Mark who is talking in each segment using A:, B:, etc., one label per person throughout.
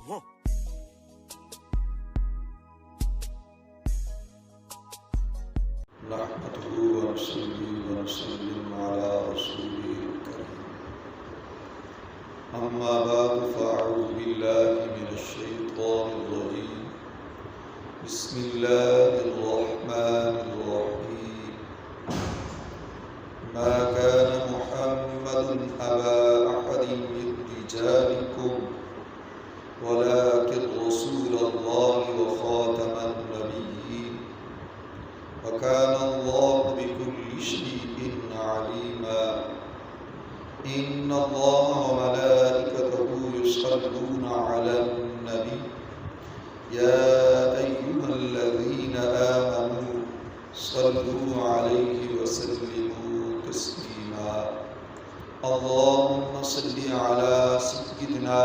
A: نحمده ونصلي ونسلم على رسوله الكريم أما بعد فأعوذ بالله من الشيطان الرجيم بسم الله الرحمن الرحيم ما كان محمد أبا أحد من رجالكم ولكن رسول الله وخاتم النبيين وكان الله بكل شيء عليما إن الله وملائكته يصلون على النبي يا أيها الذين آمنوا صلوا عليه وسلموا تسليما اللهم صل على سيدنا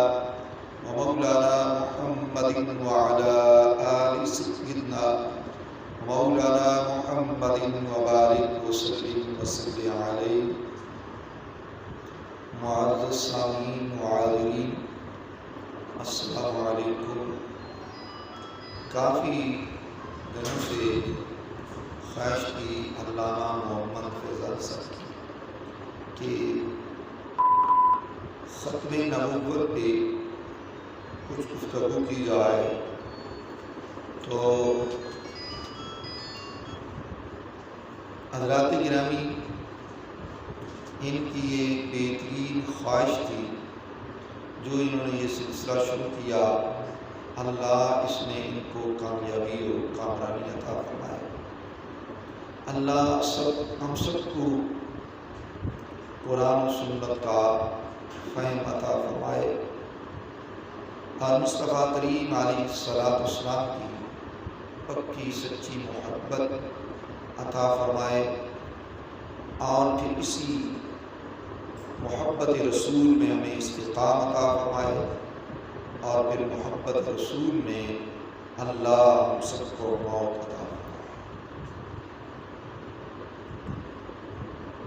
A: ومولانا محمد وعلى آل سيدنا مولانا محمد وبارك وسلم وسلم علیہ۔ معزز سامعین وعاذرین، السلام علیکم۔ کافی دنوں سے خواہش کی علامہ محمد فیضان صاحب کی کہ ختم نبوت پہ کچھ گفتگو کی جائے، تو حضرات گرامی ان کی یہ بہترین خواہش تھی جو انہوں نے یہ سلسلہ شروع کیا، اللہ اس نے ان کو کامیابی اور کامرانی عطا فرمائے۔ اللہ ہم سب کو قرآن و سنت کا فہم عطا فرمائے اور مصطفیٰ کریم علیہ السلام کی پکی سچی محبت عطا فرمائے، اور پھر اسی محبت رسول میں ہمیں استقامت عطا فرمائے، اور پھر محبت رسول میں اللہ ہم سب کو موت عطا فرمائے۔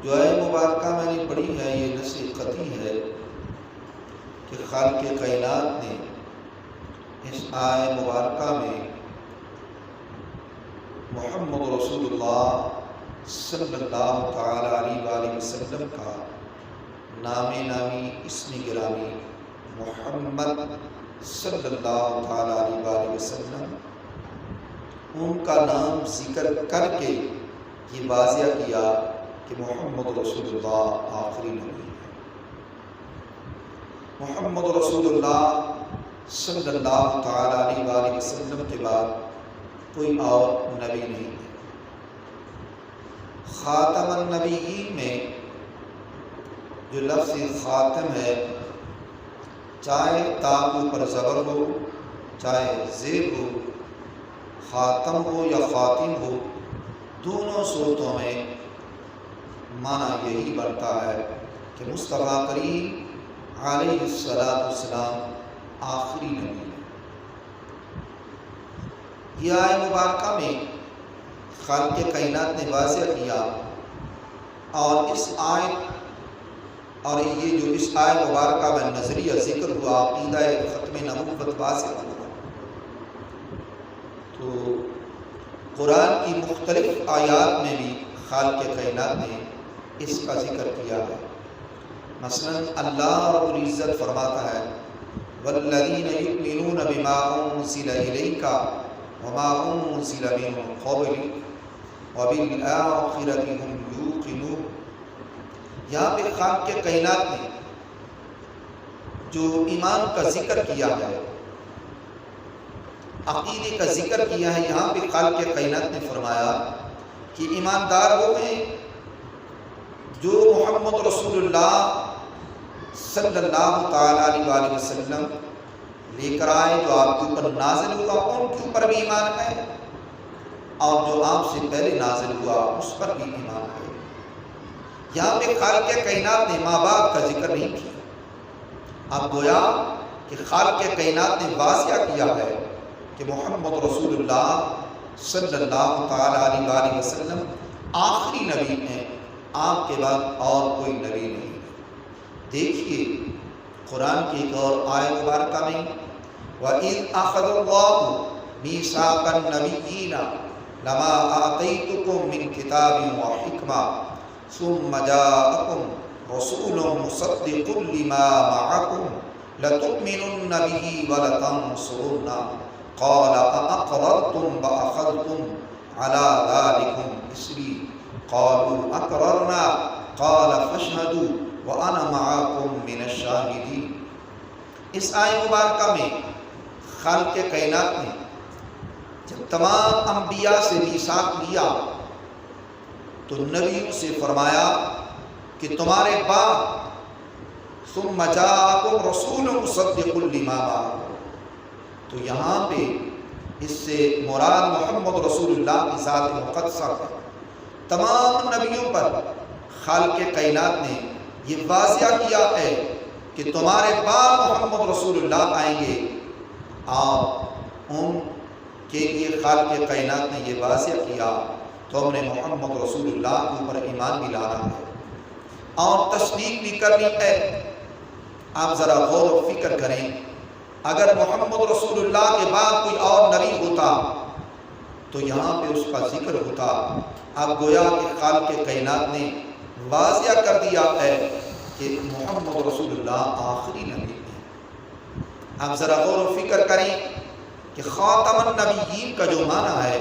A: جو آیت مبارکہ میں نے پڑھی ہے یہ نص قطعی ہے کہ خالق کائنات نے اس آیت مبارکہ میں محمد رسول اللہ صلی اللہ تعالی علیہ وآلہ وسلم کا نام نامی اسم گرامی محمد صلی اللہ تعالی علیہ وآلہ وسلم ان کا نام ذکر کر کے یہ واضح کیا کہ محمد رسول اللہ آخری نبی ہے۔ محمد رسول اللہ صلی اللہ تعالی علیہ وآلہ وسلم کے بعد کوئی اور نبی نہیں ہے۔ خاتم النبیین میں جو لفظ خاتم ہے، چاہے تا کے اوپر زبر ہو چاہے زیر ہو، خاتم ہو یا خاتم ہو، دونوں صورتوں میں معنی یہی بنتا ہے کہ مصطفیٰ کریم علیہ السلام آخری نبی ہے۔ یہ آیت مبارکہ میں خالق کائنات نے واضح کیا، اور اس آیت اور یہ جو اس آیت مبارکہ میں نظریہ ذکر ہوا، عقیدہ ختم نبوت واضح ہوا، تو قرآن کی مختلف آیات میں بھی خالق کائنات نے اس کا ذکر کیا ہے۔ مثلا اللہ رب العزت فرماتا ہے والذین یؤمنون بما انزل الیک وما انزل من قبلک وبالآخرۃ هم یوقنون۔ یہاں پہ خالق کائنات نے جو ایمان کا ذکر کیا ہے، عقیدے کا ذکر کیا ہے، یہاں پہ خالق کائنات نے فرمایا کہ ایماندار وہ ہیں جو محمد رسول اللہ صلی اللہ تعالی علیہ وآلہ وسلم لے کر آئے، جو آپ کے اوپر نازل ہوا ان کے اوپر بھی ایمان ہے، اور جو آپ سے پہلے نازل ہوا اس پر بھی ایمان ہے۔ یہاں پہ خالق کائنات نے ماں باپ کا ذکر نہیں کیا، اب گویا کہ خالق کائنات نے واضح کیا ہے کہ محمد رسول اللہ صلی اللہ تعالی علیہ وآلہ وسلم آخری نبی ہیں، آپ کے بعد اور کوئی نبی نہیں۔ دیکھیے قرآن کی ایک اور آیت مبارکہ میں وَإِذْ أَخَذَ اللَّهُ مِيثَاقَ النَّبِيِّينَ لَمَا آتَيْتُكُم مِّن كِتَابٍ وَحِكْمَةٍ ثُمَّ جَاءَكُم رَّسُولٌ مُّصَدِّقٌ لِّمَا مَعَكُمْ لَتُؤْمِنُنَّ بِهِ وَلَتَنصُرُنَّهُ قَالَ أَأَقْرَرْتُمْ وَأَخَذْتُمْ عَلَىٰ ذَلِكُمْ إِصْرِي قَالُوا أَقْرَرْنَا قَالَ فَاشْهَدُوا وَأَنَا مَعَكُمْ مِنَ الشَّاهِدِينَ۔ اس آیت مبارکہ میں خالق کائنات نے جب تمام انبیاء سے میثاق لیا تو نبیوں سے فرمایا کہ تمہارے بعد ثم جاءکم رسول مصدق لما معکم، تو یہاں پہ اس سے مراد محمد رسول اللہ کی ذات مقدسہ ہے۔ تمام نبیوں پر خالق کائنات نے یہ واضح کیا ہے کہ تمہارے بعد محمد رسول اللہ آئیں گے، اور ان کے لیے خالق کائنات نے یہ واضح کیا تو ہم نے محمد رسول اللہ کے اوپر ایمان بھی لانا ہے اور تصدیق بھی کرنی ہے۔ آپ ذرا غور و فکر کریں، اگر محمد رسول اللہ کے بعد کوئی اور نبی ہوتا تو یہاں پہ اس کا ذکر ہوتا۔ اب گویا کہ خالق کائنات نے واضح کر دیا ہے کہ محمد رسول اللہ آخری نبی ہے۔ اب ذرا غور و فکر کریں کہ خاتم النبیین کا جو معنی ہے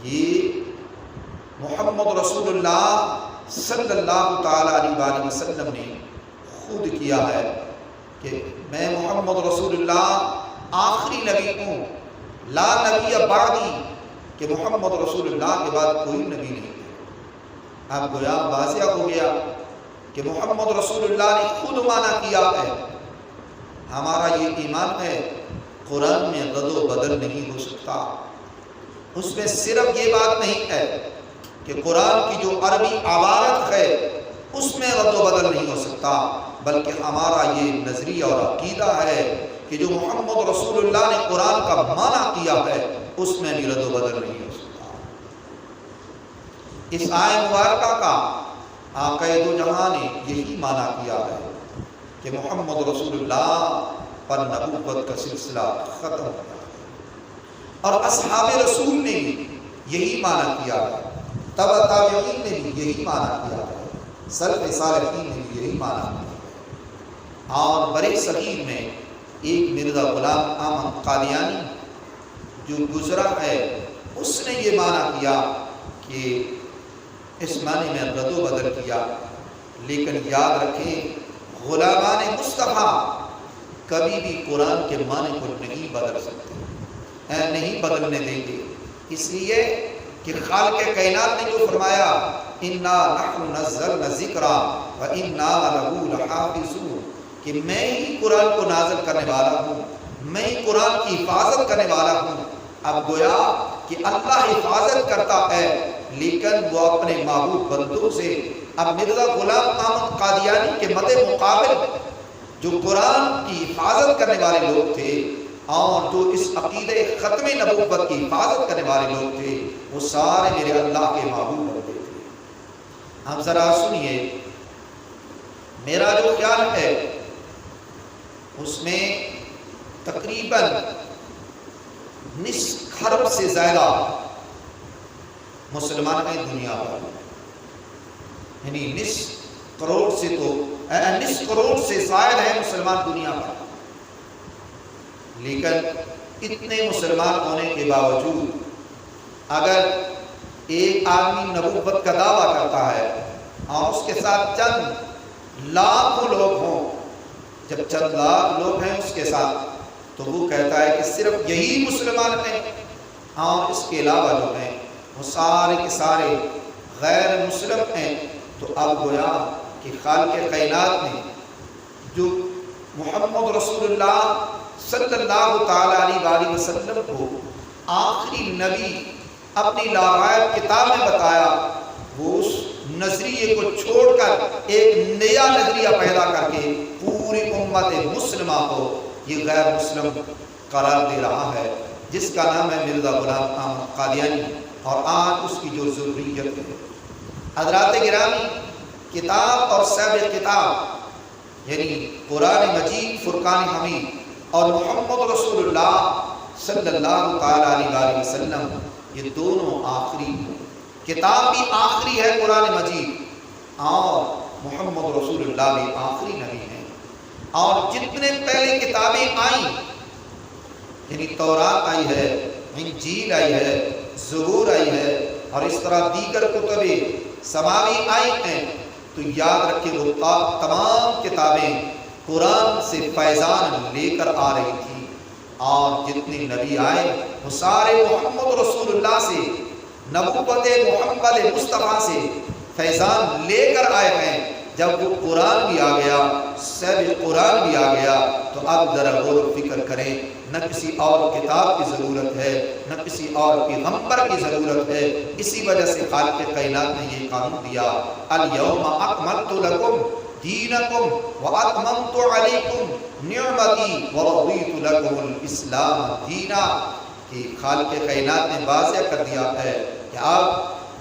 A: یہ محمد رسول اللہ صلی اللہ تعالیٰ علیہ وآلہ وسلم نے خود کیا ہے کہ میں محمد رسول اللہ آخری نبی ہوں، لا نبی بعدی، کہ محمد رسول اللہ کے بعد کوئی نبی نہیں ہے۔ اب گویا واضح ہو گیا کہ محمد رسول اللہ نے خود معنی کیا ہے۔ ہمارا یہ ایمان ہے قرآن میں رد و بدل نہیں ہو سکتا۔ اس میں صرف یہ بات نہیں ہے کہ قرآن کی جو عربی عبارت ہے اس میں رد و بدل نہیں ہو سکتا، بلکہ ہمارا یہ نظریہ اور عقیدہ ہے کہ جو محمد رسول اللہ نے قرآن کا معنی کیا ہے اس میں بھی رد و بدل نہیں ہو سکتا۔ اس آیت مبارکہ کا آقا دو جہاں نے یہی معنی کیا ہے کہ محمد رسول اللہ پر نبوت کا سلسلہ ختم ہو گیا، اور اصحاب رسول نے بھی یہی معنی کیا ہے، تبع تابعین نے بھی یہی معنی کیا ہے، سلف صالحین نے بھی یہی معنی کیا ہے۔ اور برے صغیر میں ایک مرزا غلام احمد قادیانی جو گزرا ہے اس نے یہ معنی کیا کہ اس معنی میں رد و بدل کیا، لیکن یاد رکھیں غلامان مصطفیٰ کبھی بھی قرآن کے معنی کو نہیں بدل سکتے، نہیں بدلنے دیں گے، اس لیے کہ خالق کائنات نے جو فرمایا اِنَّا نَحْنُ نَزَّلْنَا الذِّكْرَ وَإِنَّا لَهُ لَحَافِظُونَ، کہ میں ہی قرآن کو نازل کرنے والا ہوں، میں ہی قرآن کی حفاظت کرنے والا ہوں۔ اب گویا کہ اللہ حفاظت کرتا ہے لیکن وہ اپنے محبوب بندوں سے۔ اب مرزا غلام احمد قادیانی کے مد مقابل جو قرآن کی حفاظت کرنے والے لوگ تھے اور جو اس عقیدہ ختم نبوت کی حفاظت کرنے والے لوگ تھے وہ سارے میرے اللہ کے محبوب بندے تھے۔ اب ذرا سنیے، میرا جو خیال ہے اس میں تقریباً نصف ارب سے زیادہ مسلمان ہیں دنیا پر، یعنی نصف کروڑ سے زائد ہیں مسلمان دنیا پر، لیکن اتنے مسلمان ہونے کے باوجود اگر ایک آدمی نبوت کا دعویٰ کرتا ہے اور اس کے ساتھ چند لاکھ لوگ ہوں، جب چند لاکھ لوگ ہیں اس کے ساتھ تو وہ کہتا ہے کہ صرف یہی مسلمان ہیں اور اس کے علاوہ جو ہیں وہ سارے کے سارے غیر مسلم ہیں، تو اب گویا کہ خالق کائنات نے جو محمد رسول اللہ صلی اللہ تعالیٰ علیہ وآلہ وسلم کو آخری نبی اپنی لغائب کتاب میں بتایا، وہ اس نظریے کو چھوڑ کر ایک نیا نظریہ پیدا کر کے پوری امت مسلمہ کو یہ غیر مسلم قرار دے رہا ہے، جس کا نام ہے مرزا غلام احمد قادیانی، اور آج اس کی جو ضروریت ہے۔ حضرات گرامی، کتاب اور صاحب کتاب یعنی قرآن مجید، فرقان حمید اور محمد رسول اللہ صلی اللہ تعالیٰ علیہ وسلم، یہ دونوں آخری کتاب بھی آخری ہے قرآن مجید، اور محمد رسول اللہ بھی آخری نبی ہیں۔ اور جتنے پہلے کتابیں آئیں، یعنی تورات آئی ہے، انجیل آئی ہے، زبور آئی ہے، اور اس طرح دیگر کتب سماوی آئی ہیں، تو یاد رکھیں وہ تمام کتابیں قرآن سے فیضان لے کر آ رہی تھی، اور جتنے نبی آئے وہ سارے محمد رسول اللہ سے، نبوت محمد مصطفیٰ سے فیضان لے کر آئے ہیں۔ جب وہ قرآن بھی آ گیا، سب قرآن بھی آ گیا، تو اب ذرا غور و فکر کریں، نہ کسی اور کتاب کی ضرورت ہے، نہ کسی اور پیغمبر کی ضرورت ہے۔ اسی وجہ سے خالق کائنات نے یہ قانون دیا، الیوم اکملت لکم دینکم واتممت علیکم نعمتی ورضیت لکم الاسلام دینا، کہ خالق کائنات نے واضح کر دیا ہے کہ اب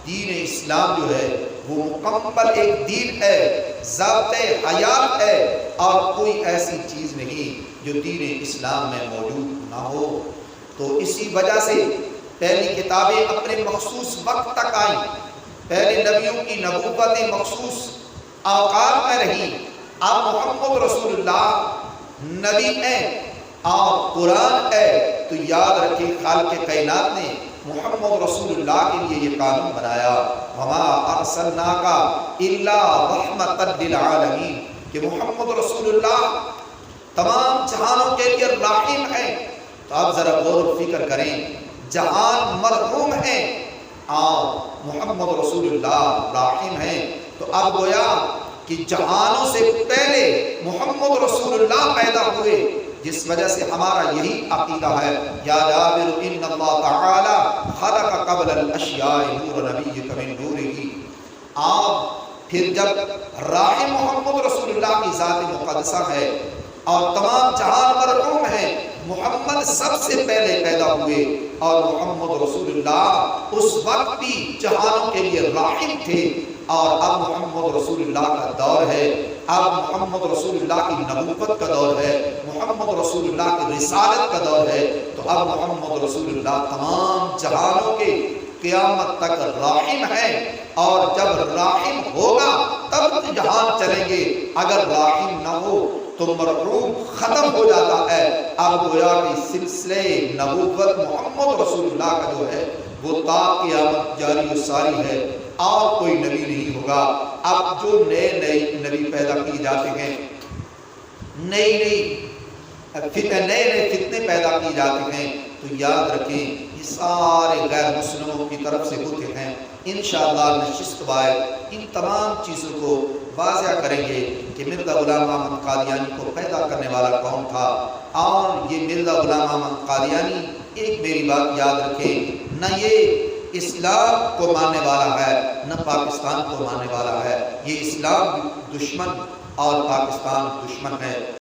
A: دین اسلام جو ہے وہ مکمل ایک دین ہے، ضابطۂ حیات ہے، اور کوئی ایسی چیز نہیں جو دین اسلام میں موجود نہ ہو۔ تو اسی وجہ سے پہلی کتابیں اپنے مخصوص وقت تک آئیں، پہلے نبیوں کی نبوتیں مخصوص اوقات میں رہیں۔ اب محمد رسول اللہ نبی ہیں اور قرآن ہے، تو یاد رکھیں خالق کائنات نے محمد رسول اللہ کے لیے یہ قانون بنایا، وما ارسلناک الا رحمۃ للعالمین، کہ محمد رسول اللہ تمام جہانوں کے لیے رحیم ہیں۔ تو اب ذرا غور و فکر کریں، جہان مرحوم ہیں اور محمد رسول اللہ رحیم ہیں، تو اب گویا کہ جہانوں سے پہلے محمد رسول اللہ پیدا ہوئے، جس وجہ سے ہمارا یہی عقیدہ ہے، یا جابر ان اللہ تعالی خلق قبل الاشیاء نور نبیک من نورہ۔ آپ پھر جب راہ محمد رسول اللہ کی ذات مقدسہ ہے اور تمام جہان مرحوم ہیں، محمد سب سے پہلے پیدا ہوئے، اور محمد رسول اللہ اس وقت بھی جہانوں کے لیے راحم تھے، اور اب محمد رسول اللہ کا دور ہے، اب محمد رسول اللہ کی نبوت کا دور ہے، محمد رسول اللہ کی رسالت کا دور ہے، تو اب محمد رسول اللہ تمام جہانوں کے قیامت تک راحم ہے، اور جب راحم ہوگا تب جہان چلیں گے، اگر راحم نہ ہو تو مرحوم ختم ہو جاتا ہے۔ اب گویا کہ سلسلے نبوت محمد رسول اللہ کا جو ہے وہ تا قیامت جاری و ساری ہے، اور کوئی نبی نہیں ہوگا۔ اب جو نئے نبی پیدا کیے جاتے ہیں، نئے فتنے پیدا کیے جاتے ہیں، تو یاد رکھیں یہ سارے غیر مسلموں کی طرف سے ہوتے ہیں۔ انشاءاللہ نشست بعد ان تمام چیزوں کو واضح کریں گے کہ مرزا غلام احمد قادیانی کو پیدا کرنے والا کون تھا، اور یہ مرزا غلام احمد قادیانی، ایک میری بات یاد رکھیں، نہ یہ اسلام کو ماننے والا ہے نہ پاکستان کو ماننے والا ہے، یہ اسلام دشمن اور پاکستان دشمن ہے۔